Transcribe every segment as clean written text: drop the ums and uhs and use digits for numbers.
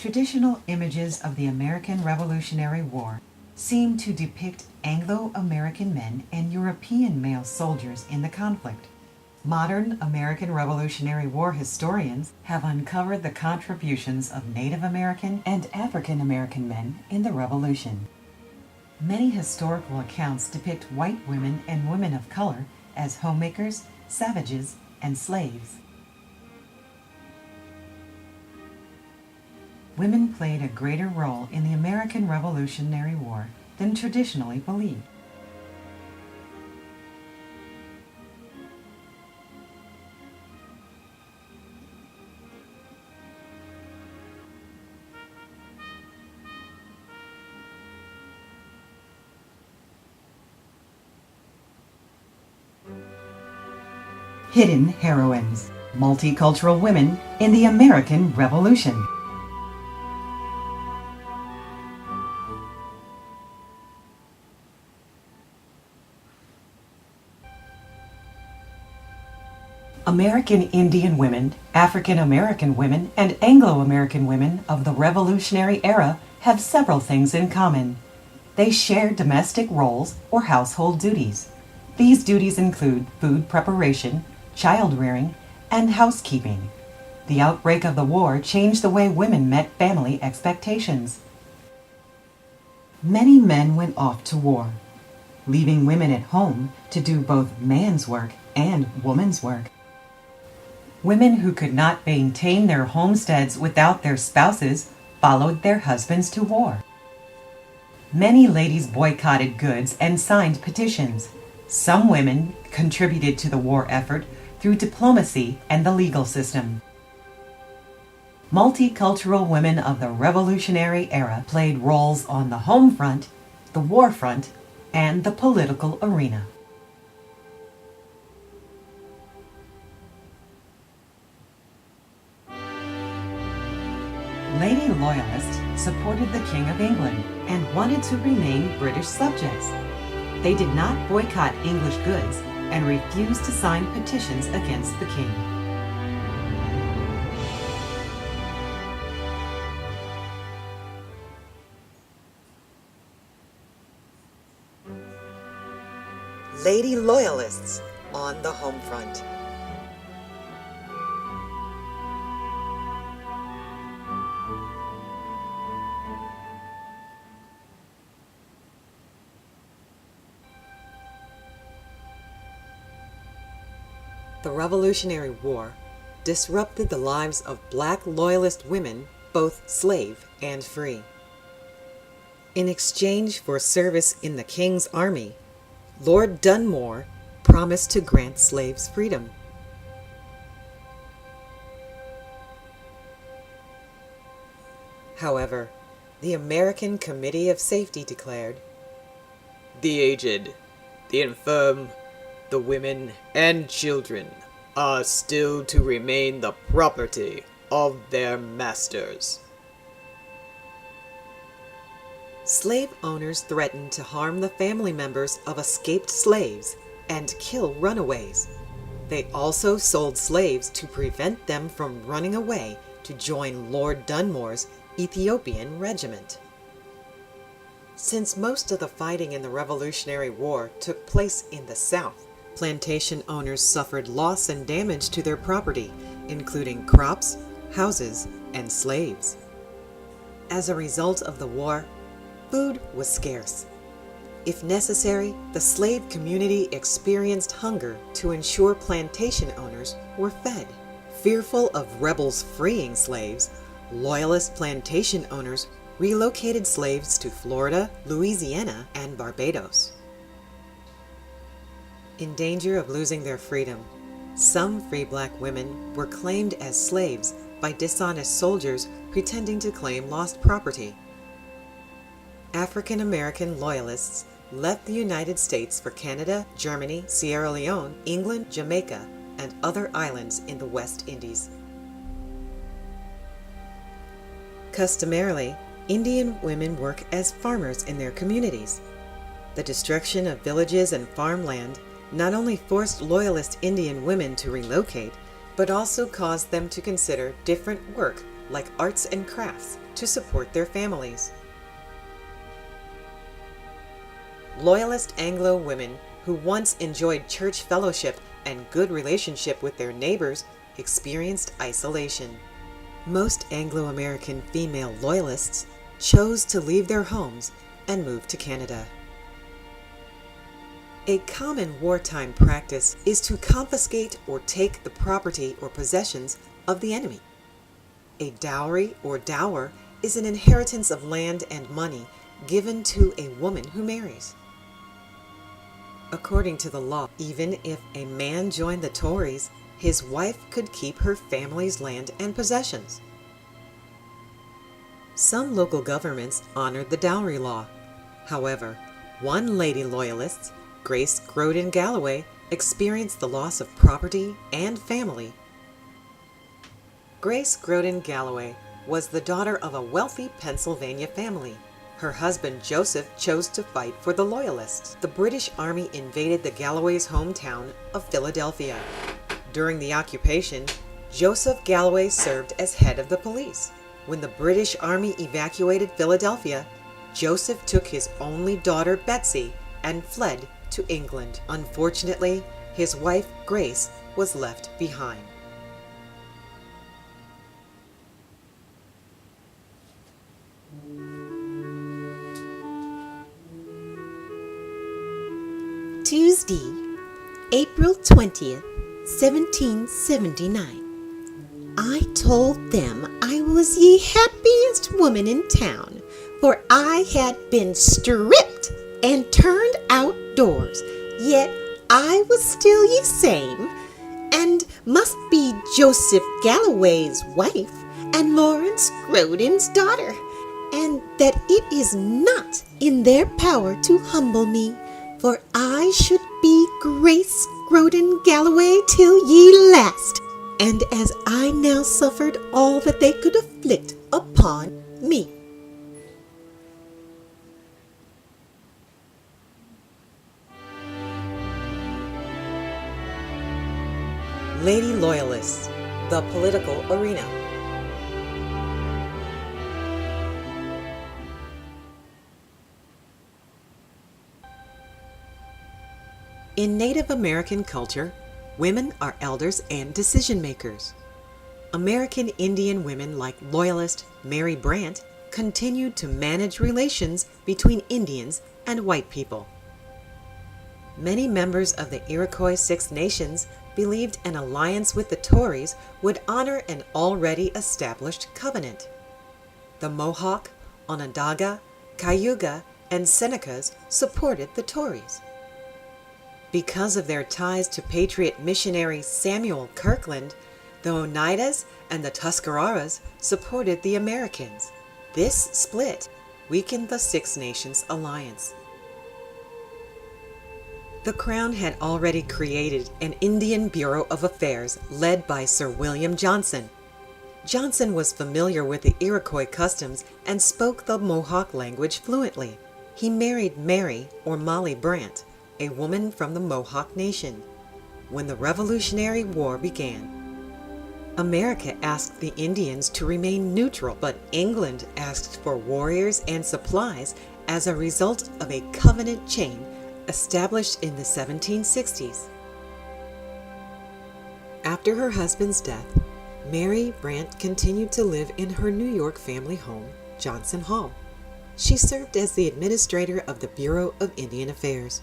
Traditional images of the American Revolutionary War seem to depict Anglo-American men and European male soldiers in the conflict. Modern American Revolutionary War historians have uncovered the contributions of Native American and African American men in the Revolution. Many historical accounts depict white women and women of color as homemakers, savages, and slaves. Women played a greater role in the American Revolutionary War than traditionally believed. Hidden Heroines: Multicultural Women in the American Revolution. American Indian women, African American women, and Anglo-American women of the Revolutionary era have several things in common. They share domestic roles or household duties. These duties include food preparation, child rearing, and housekeeping. The outbreak of the war changed the way women met family expectations. Many men went off to war, leaving women at home to do both man's work and woman's work. Women who could not maintain their homesteads without their spouses followed their husbands to war. Many ladies boycotted goods and signed petitions. Some women contributed to the war effort through diplomacy and the legal system. Multicultural women of the Revolutionary era played roles on the home front, the war front, and the political arena. Lady Loyalists supported the King of England and wanted to remain British subjects. They did not boycott English goods and refused to sign petitions against the king. Lady Loyalists on the home front. The Revolutionary War disrupted the lives of black Loyalist women, both slave and free. In exchange for service in the King's army, Lord Dunmore promised to grant slaves freedom. However, the American Committee of Safety declared, "The aged, the infirm, the women and children are still to remain the property of their masters." Slave owners threatened to harm the family members of escaped slaves and kill runaways. They also sold slaves to prevent them from running away to join Lord Dunmore's Ethiopian regiment. Since most of the fighting in the Revolutionary War took place in the South, plantation owners suffered loss and damage to their property, including crops, houses, and slaves. As a result of the war, food was scarce. If necessary, the slave community experienced hunger to ensure plantation owners were fed. Fearful of rebels freeing slaves, Loyalist plantation owners relocated slaves to Florida, Louisiana, and Barbados. In danger of losing their freedom, some free black women were claimed as slaves by dishonest soldiers pretending to claim lost property. African American Loyalists left the United States for Canada, Germany, Sierra Leone, England, Jamaica, and other islands in the West Indies. Customarily, Indian women work as farmers in their communities. The destruction of villages and farmland not only forced Loyalist Indian women to relocate, but also caused them to consider different work like arts and crafts, to support their families. Loyalist Anglo women who once enjoyed church fellowship and good relationship with their neighbors experienced isolation. Most Anglo-American female Loyalists chose to leave their homes and move to Canada. A common wartime practice is to confiscate or take the property or possessions of the enemy. A dowry or dower is an inheritance of land and money given to a woman who marries. According to the law, even if a man joined the Tories, his wife could keep her family's land and possessions. Some local governments honored the dowry law. However, one lady Loyalist, Grace Groden Galloway, experienced the loss of property and family. Grace Groden Galloway was the daughter of a wealthy Pennsylvania family. Her husband Joseph chose to fight for the Loyalists. The British Army invaded the Galloways' hometown of Philadelphia. During the occupation, Joseph Galloway served as head of the police. When the British Army evacuated Philadelphia, Joseph took his only daughter Betsy and fled to England. Unfortunately, his wife Grace was left behind. Tuesday, April 20th, 1779. I told them I was ye happiest woman in town, for I had been stripped and turned outdoors, yet I was still ye same, and must be Joseph Galloway's wife and Lawrence Groden's daughter, and that it is not in their power to humble me, for I should be Grace Groden Galloway till ye last, and as I now suffered all that they could afflict upon me. Lady Loyalists, the political arena. In Native American culture, women are elders and decision makers. American Indian women like Loyalist Mary Brant continued to manage relations between Indians and white people. Many members of the Iroquois Six Nations believed an alliance with the Tories would honor an already established covenant. The Mohawk, Onondaga, Cayuga, and Senecas supported the Tories. Because of their ties to patriot missionary Samuel Kirkland, the Oneidas and the Tuscaroras supported the Americans. This split weakened the Six Nations alliance. The Crown had already created an Indian Bureau of Affairs led by Sir William Johnson. Johnson was familiar with the Iroquois customs and spoke the Mohawk language fluently. He married Mary, or Molly Brant, a woman from the Mohawk Nation, when the Revolutionary War began. America asked the Indians to remain neutral, but England asked for warriors and supplies as a result of a covenant chain established in the 1760s. After her husband's death, Mary Brant continued to live in her New York family home, Johnson Hall. She served as the administrator of the Bureau of Indian Affairs.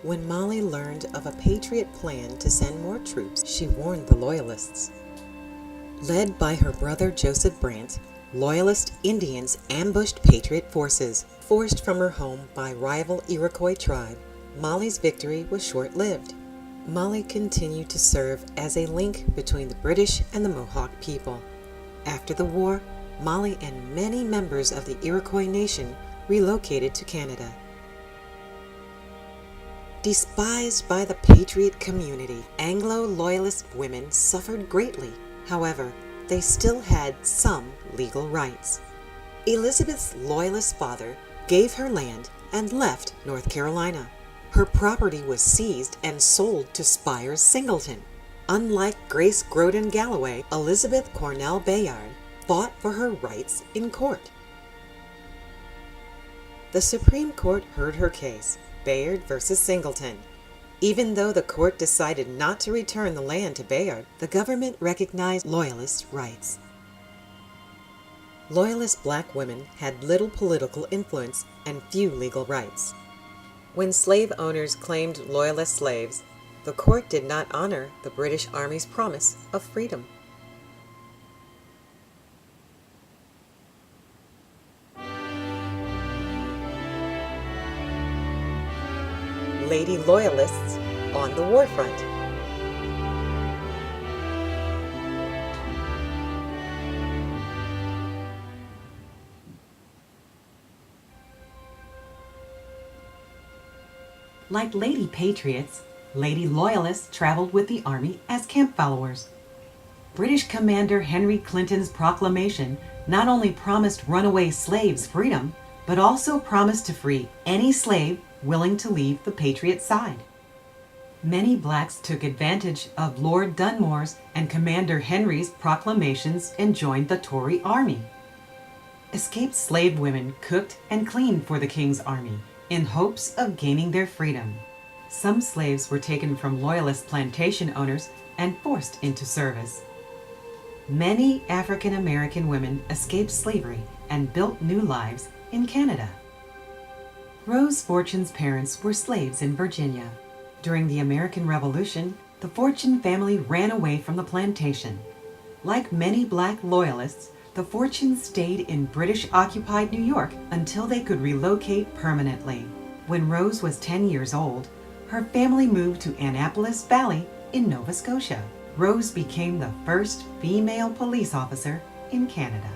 When Molly learned of a Patriot plan to send more troops, she warned the Loyalists. Led by her brother Joseph Brant, Loyalist Indians ambushed Patriot forces. Forced from her home by rival Iroquois tribe, Molly's victory was short-lived. Molly continued to serve as a link between the British and the Mohawk people. After the war, Molly and many members of the Iroquois Nation relocated to Canada. Despised by the Patriot community, Anglo-Loyalist women suffered greatly. However, they still had some legal rights. Elizabeth's Loyalist father gave her land and left North Carolina. Her property was seized and sold to Spires Singleton. Unlike Grace Groden Galloway, Elizabeth Cornell Bayard fought for her rights in court. The Supreme Court heard her case, Bayard versus Singleton. Even though the court decided not to return the land to Bayard, the government recognized Loyalist rights. Loyalist black women had little political influence and few legal rights. When slave owners claimed Loyalist slaves, the court did not honor the British Army's promise of freedom. Lady Loyalists on the war front. Like Lady Patriots, Lady Loyalists traveled with the army as camp followers. British Commander Henry Clinton's proclamation not only promised runaway slaves freedom, but also promised to free any slave willing to leave the Patriot side. Many blacks took advantage of Lord Dunmore's and Commander Henry's proclamations and joined the Tory army. Escaped slave women cooked and cleaned for the King's army in hopes of gaining their freedom. Some slaves were taken from Loyalist plantation owners and forced into service. Many African American women escaped slavery and built new lives in Canada. Rose Fortune's parents were slaves in Virginia. During the American Revolution, the Fortune family ran away from the plantation. Like many black Loyalists, the Fortunes stayed in British-occupied New York until they could relocate permanently. When Rose was 10 years old, her family moved to Annapolis Valley in Nova Scotia. Rose became the first female police officer in Canada.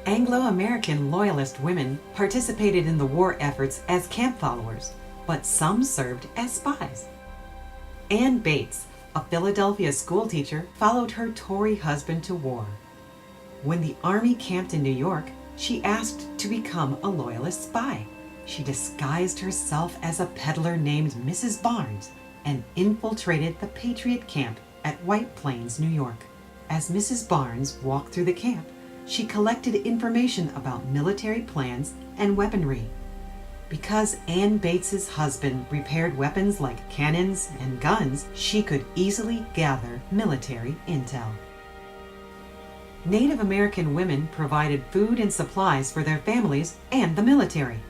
Anglo-American Loyalist women participated in the war efforts as camp followers, but some served as spies. Anne Bates, a Philadelphia schoolteacher, followed her Tory husband to war. When the army camped in New York, she asked to become a Loyalist spy. She disguised herself as a peddler named Mrs. Barnes and infiltrated the Patriot camp at White Plains, New York. As Mrs. Barnes walked through the camp, she collected information about military plans and weaponry. Because Anne Bates's husband repaired weapons like cannons and guns, she could easily gather military intel. Native American women provided food and supplies for their families and the military.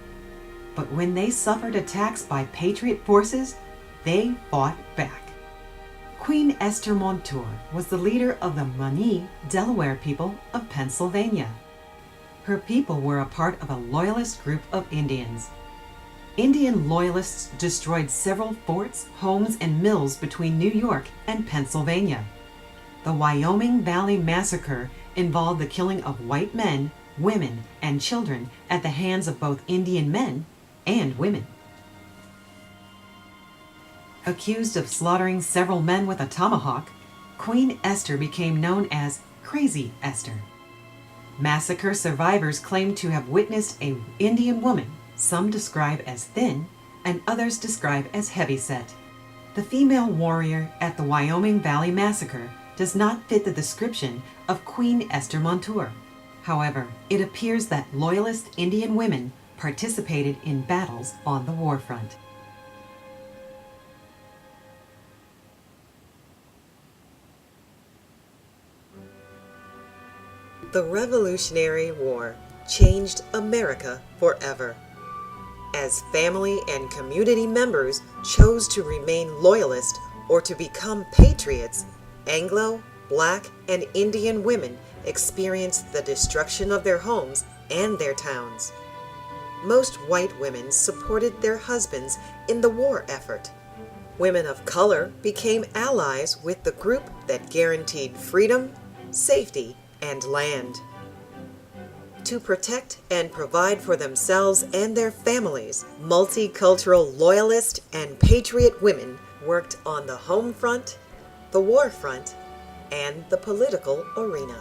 But when they suffered attacks by Patriot forces, they fought back. Queen Esther Montour was the leader of the Maumee, Delaware people of Pennsylvania. Her people were a part of a Loyalist group of Indians. Indian Loyalists destroyed several forts, homes, and mills between New York and Pennsylvania. The Wyoming Valley Massacre involved the killing of white men, women, and children at the hands of both Indian men and women. Accused of slaughtering several men with a tomahawk, Queen Esther became known as Crazy Esther. Massacre survivors claim to have witnessed an Indian woman, some describe as thin, and others describe as heavyset. The female warrior at the Wyoming Valley Massacre does not fit the description of Queen Esther Montour. However, it appears that Loyalist Indian women participated in battles on the war front. The Revolutionary War changed America forever. As family and community members chose to remain Loyalist or to become patriots, Anglo, Black, and Indian women experienced the destruction of their homes and their towns. Most white women supported their husbands in the war effort. Women of color became allies with the group that guaranteed freedom, safety, and land. To protect and provide for themselves and their families, multicultural Loyalist and Patriot women worked on the home front, the war front, and the political arena.